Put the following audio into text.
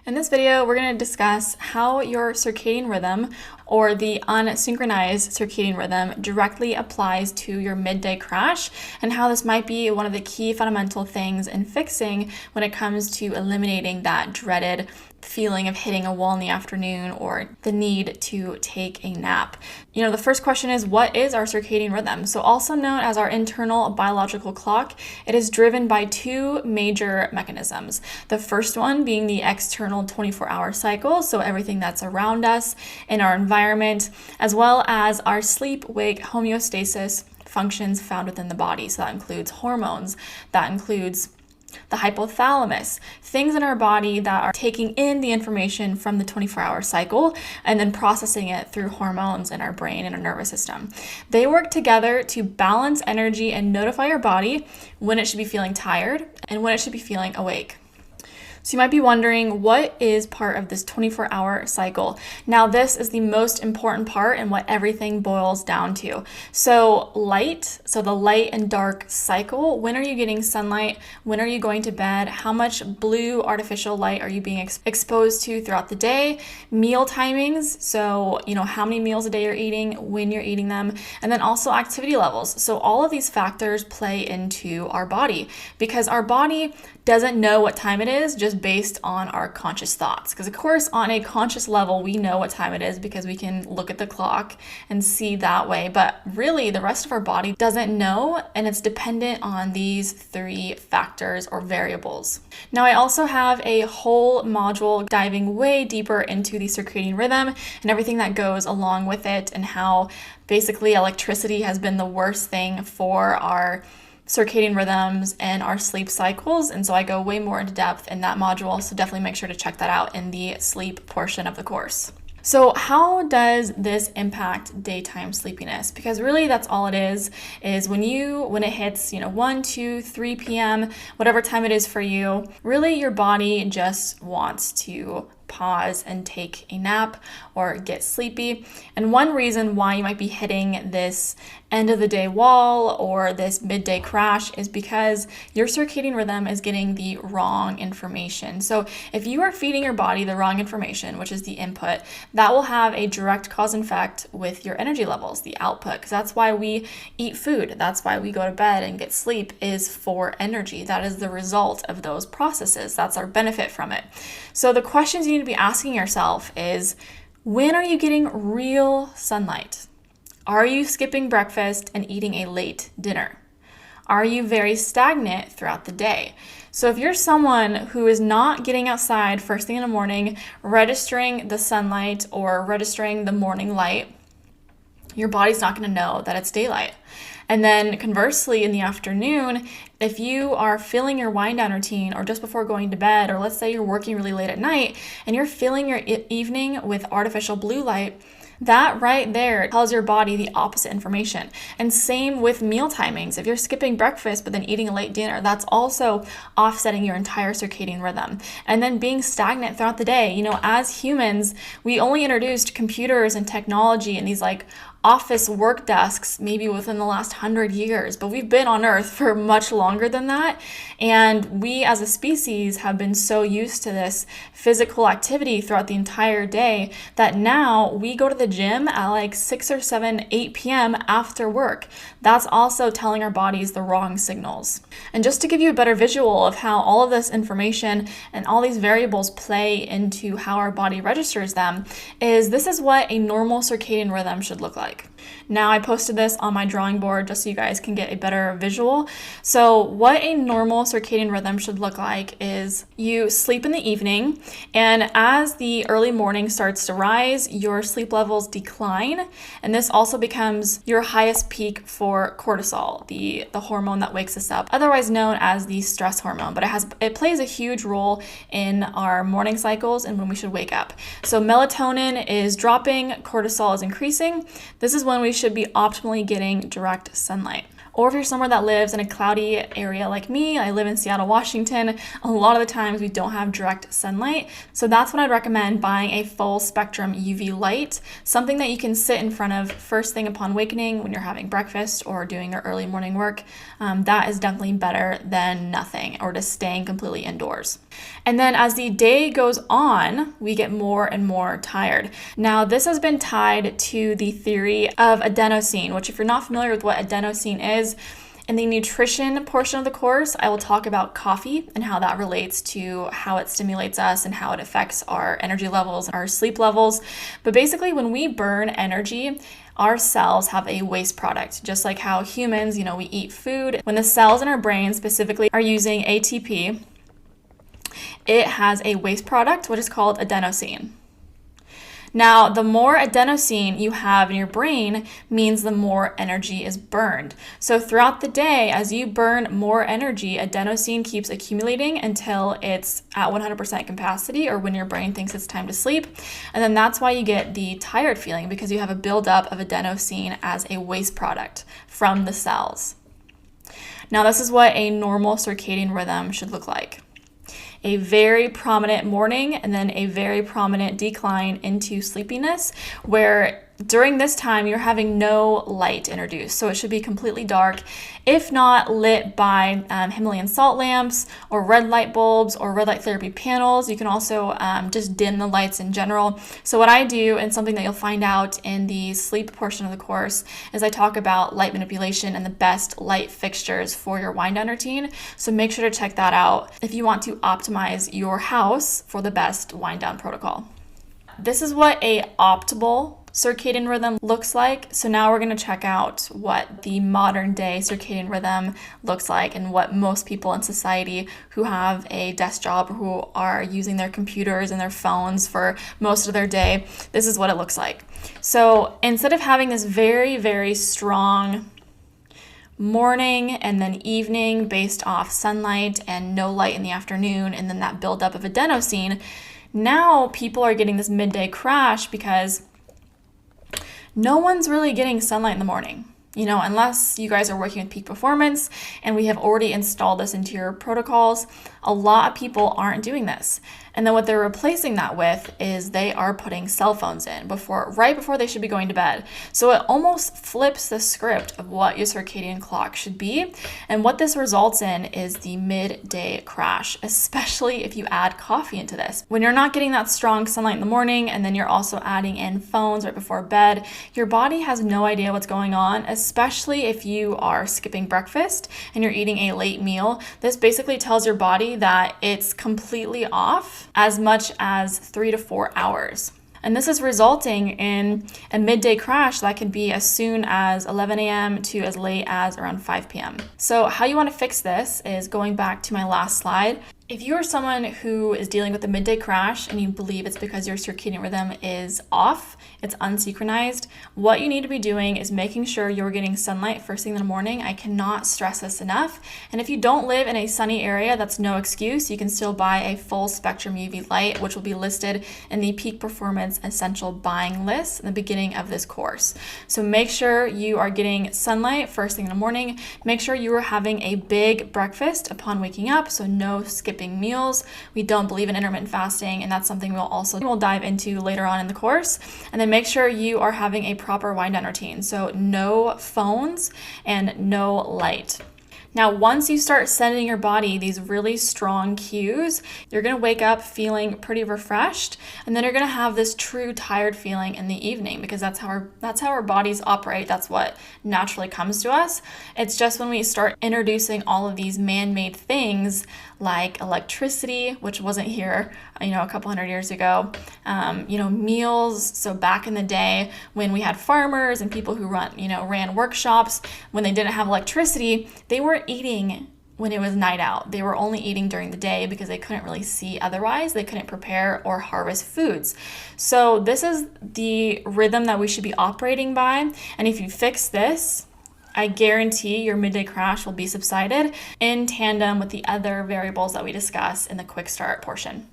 In this video, we're going to discuss how your circadian rhythm, or the unsynchronized circadian rhythm, directly applies to your midday crash, and how this might be one of the key fundamental things in fixing when it comes to eliminating that dreaded feeling of hitting a wall in the afternoon or the need to take a nap. The first question is, what is our circadian rhythm? So also known as our internal biological clock, it is driven by two major mechanisms. The first one being the external 24-hour cycle, so everything that's around us in our environment, as well as our sleep-wake homeostasis functions found within the body. So that includes hormones, that includes the hypothalamus, things in our body that are taking in the information from the 24-hour cycle and then processing it through hormones in our brain and our nervous system. They work together to balance energy and notify our body when it should be feeling tired and when it should be feeling awake. So you might be wondering, what is part of this 24-hour cycle? Now, this is the most important part and what everything boils down to. So the light and dark cycle. When are you getting sunlight? When are you going to bed? How much blue artificial light are you being exposed to throughout the day? Meal timings. So, how many meals a day you're eating, when you're eating them, and then also activity levels. So all of these factors play into our body, because our body doesn't know what time it is just based on our conscious thoughts. Because of course, on a conscious level, we know what time it is because we can look at the clock and see that way. But really, the rest of our body doesn't know, and it's dependent on these three factors or variables. Now, I also have a whole module diving way deeper into the circadian rhythm and everything that goes along with it, and how basically electricity has been the worst thing for our circadian rhythms and our sleep cycles. And so I go way more into depth in that module. So definitely make sure to check that out in the sleep portion of the course. So how does this impact daytime sleepiness? Because really that's all it is when it hits, 1, 2, 3 p.m., whatever time it is for you, really your body just wants to pause and take a nap or get sleepy. And one reason why you might be hitting this end of the day wall or this midday crash is because your circadian rhythm is getting the wrong information. So if you are feeding your body the wrong information, which is the input, that will have a direct cause and effect with your energy levels, the output. Because that's why we eat food. That's why we go to bed and get sleep, is for energy. That is the result of those processes. That's our benefit from it. So the questions you need to be asking yourself is, when are you getting real sunlight? Are you skipping breakfast and eating a late dinner? Are you very stagnant throughout the day? So if you're someone who is not getting outside first thing in the morning, registering the sunlight or registering the morning light, your body's not going to know that it's daylight. And then conversely, in the afternoon, if you are filling your wind down routine or just before going to bed, or let's say you're working really late at night and you're filling your evening with artificial blue light, that right there tells your body the opposite information. And same with meal timings. If you're skipping breakfast but then eating a late dinner, that's also offsetting your entire circadian rhythm. And then being stagnant throughout the day. As humans, we only introduced computers and technology and these office work desks maybe within the last 100 years, but we've been on Earth for much longer than that. And we as a species have been so used to this physical activity throughout the entire day that now we go to the gym at 6 or 7, 8 p.m. after work. That's also telling our bodies the wrong signals. And just to give you a better visual of how all of this information and all these variables play into how our body registers them, this is what a normal circadian rhythm should look like. Now, I posted this on my drawing board just so you guys can get a better visual. So what a normal circadian rhythm should look like is you sleep in the evening, and as the early morning starts to rise, your sleep levels decline, and this also becomes your highest peak for cortisol, the hormone that wakes us up, otherwise known as the stress hormone, but it plays a huge role in our morning cycles and when we should wake up. So melatonin is dropping, cortisol is increasing. This is when we should be optimally getting direct sunlight. Or if you're somewhere that lives in a cloudy area like me, I live in Seattle, Washington, a lot of the times we don't have direct sunlight. So that's when I'd recommend buying a full spectrum UV light, something that you can sit in front of first thing upon awakening when you're having breakfast or doing your early morning work. That is definitely better than nothing or just staying completely indoors. And then as the day goes on, we get more and more tired. Now, this has been tied to the theory of adenosine, which if you're not familiar with what adenosine is, in the nutrition portion of the course, I will talk about coffee and how that relates to how it stimulates us and how it affects our energy levels, our sleep levels. But basically, when we burn energy, our cells have a waste product, just like how humans, we eat food. When the cells in our brain specifically are using ATP, it has a waste product, which is called adenosine. Now, the more adenosine you have in your brain means the more energy is burned. So throughout the day, as you burn more energy, adenosine keeps accumulating until it's at 100% capacity, or when your brain thinks it's time to sleep. And then that's why you get the tired feeling, because you have a buildup of adenosine as a waste product from the cells. Now, this is what a normal circadian rhythm should look like. A very prominent morning and then a very prominent decline into sleepiness, where during this time you're having no light introduced. So it should be completely dark, if not lit by Himalayan salt lamps or red light bulbs or red light therapy panels. You can also just dim the lights in general. So what I do, and something that you'll find out in the sleep portion of the course, is I talk about light manipulation and the best light fixtures for your wind down routine. So make sure to check that out if you want to optimize your house for the best wind down protocol. This is what a optimal circadian rhythm looks like. So now we're going to check out what the modern day circadian rhythm looks like, and what most people in society who have a desk job or who are using their computers and their phones for most of their day, this is what it looks like. So instead of having this very, very strong morning and then evening based off sunlight and no light in the afternoon, and then that buildup of adenosine, now people are getting this midday crash because no one's really getting sunlight in the morning. Unless you guys are working with peak performance and we have already installed this into your protocols, a lot of people aren't doing this. And then what they're replacing that with is they are putting cell phones in right before they should be going to bed. So it almost flips the script of what your circadian clock should be. And what this results in is the midday crash, especially if you add coffee into this. When you're not getting that strong sunlight in the morning, and then you're also adding in phones right before bed, your body has no idea what's going on, especially if you are skipping breakfast and you're eating a late meal. This basically tells your body that it's completely off as much as 3 to 4 hours. And this is resulting in a midday crash that can be as soon as 11 a.m. to as late as around 5 p.m. So how you want to fix this is going back to my last slide. If you are someone who is dealing with a midday crash and you believe it's because your circadian rhythm is off, it's unsynchronized, what you need to be doing is making sure you're getting sunlight first thing in the morning. I cannot stress this enough. And if you don't live in a sunny area, that's no excuse. You can still buy a full spectrum UV light, which will be listed in the Peak Performance Essential Buying list in the beginning of this course. So make sure you are getting sunlight first thing in the morning. Make sure you are having a big breakfast upon waking up, so no skipping meals. We don't believe in intermittent fasting, and that's something we'll dive into later on in the course. And then make sure you are having a proper wind down routine. So no phones and no light. Now, once you start sending your body these really strong cues, you're going to wake up feeling pretty refreshed, and then you're going to have this true tired feeling in the evening, because that's how our bodies operate. That's what naturally comes to us. It's just when we start introducing all of these man-made things like electricity, which wasn't here, a couple hundred years ago, meals. So back in the day when we had farmers and people who ran workshops, when they didn't have electricity, they weren't eating when it was night out. They were only eating during the day because they couldn't really see otherwise. They couldn't prepare or harvest foods. So this is the rhythm that we should be operating by. And if you fix this, I guarantee your midday crash will be subsided in tandem with the other variables that we discuss in the quick start portion.